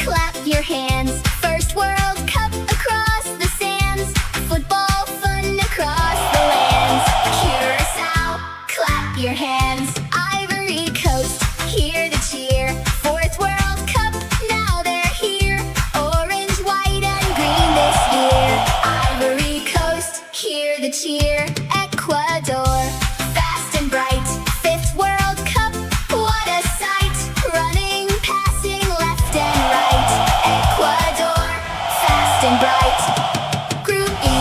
clap your hands. First World Cup across the sands. Football fun across the lands. Curacao, clap your hands. Ivory Coast, hear the cheer. Fourth World Cup, now they're here. Orange, white, and green this year. Ivory Coast, hear the cheer. Ecuador, fast and bright. Fifth World Cup, what a sight. Running, passing left and right. Ecuador, fast and bright. Group E,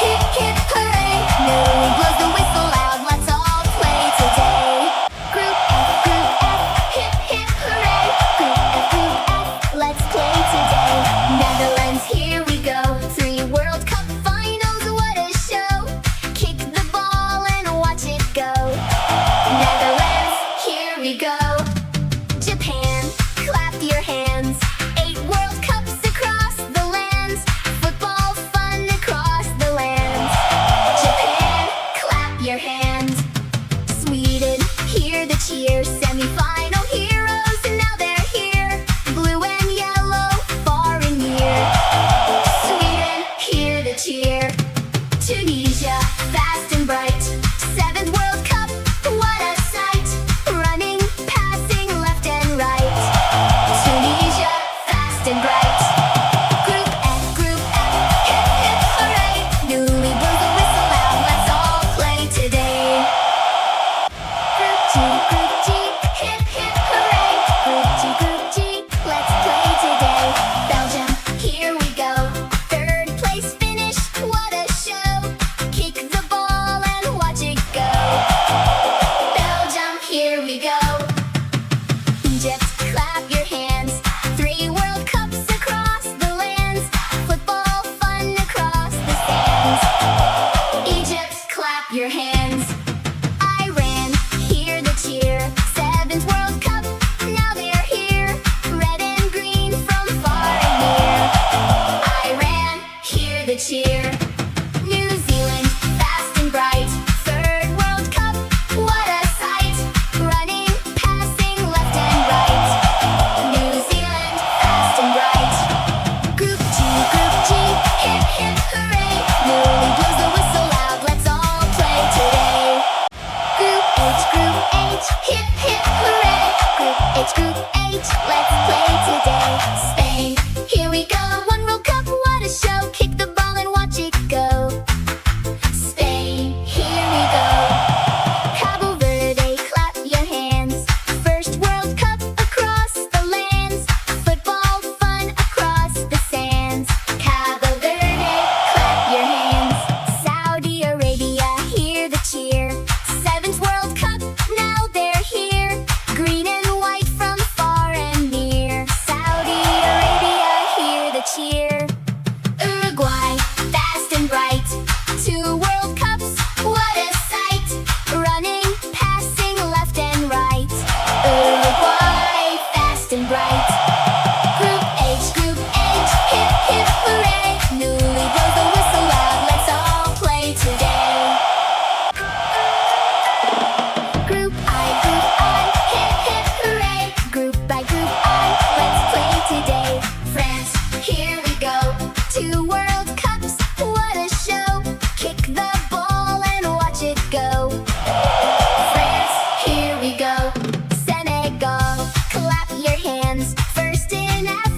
hip hip hooray. Nooli blows the whistle loud, let's all play today. Group F, hip hip hooray. Group F, let's play today. Netherlands, here we go. 3 World Cup finals, what a show. Kick the ball and watch it go. Netherlands, here we go. Japan, clap your hands. 8 World Cups across the lands. Football fun across the lands. Japan, clap your hands. Sweden, hear the cheer. Semi-final heroes, and now they're here. Blue and yellow, far and near. Sweden, hear the cheer. Tunisia, fast and bright. 7th World Cup, what a sight. Running, passing left and right. Tunisia, fast and bright. Group F, hip hip hooray. Nooli blows the whistle loud, let's all play today. Group G, hip hip hooray. Group G, let's play today. Belgium, here we go. 3rd place finish, what a show. Kick the ball and watch it go. Belgium, here we go. Egypt, clap your hands. 3 World Cups across the lands. Football fun across the sands. Egypt, clap your hands. Iran, hear the cheer. 7th World Cup, now they're here. Red and green from far and near. Iran, hear the cheer. New Zealand, fast and bright. 3rd World Cup, what a sight. Running, passing left and right. New Zealand, fast and bright. Group G, hip hip hooray. Nooli blows the whistle loud, let's all play today. Group H, hip hip hooray. Group H, let's play today. Spain, here we go. 1 World Cup, what a show. Kick the ball and watch it go. Spain, here we go. Cabo Verde, clap your hands. 1st World Cup across the lands. Football fun across the sands. Cabo Verde, clap your hands. Saudi Arabia, hear the cheer. 7th World Cup, now they're here. Green and white from far and near. Saudi Arabia, hear the cheer. Uruguay, fast and bright. 2 World Cups, what a sight. Running, passing left and right. Uruguay, fast and bright. Group H, hip hip hooray. Nooli blows the whistle loud, let's all play today. Group I, hip hip hooray. Group by Group I, let's play today. France, here we go. 2 World Cups, what a show. Kick the ball and watch it go. France, here we go. Senegal, clap your hands. First in Africa.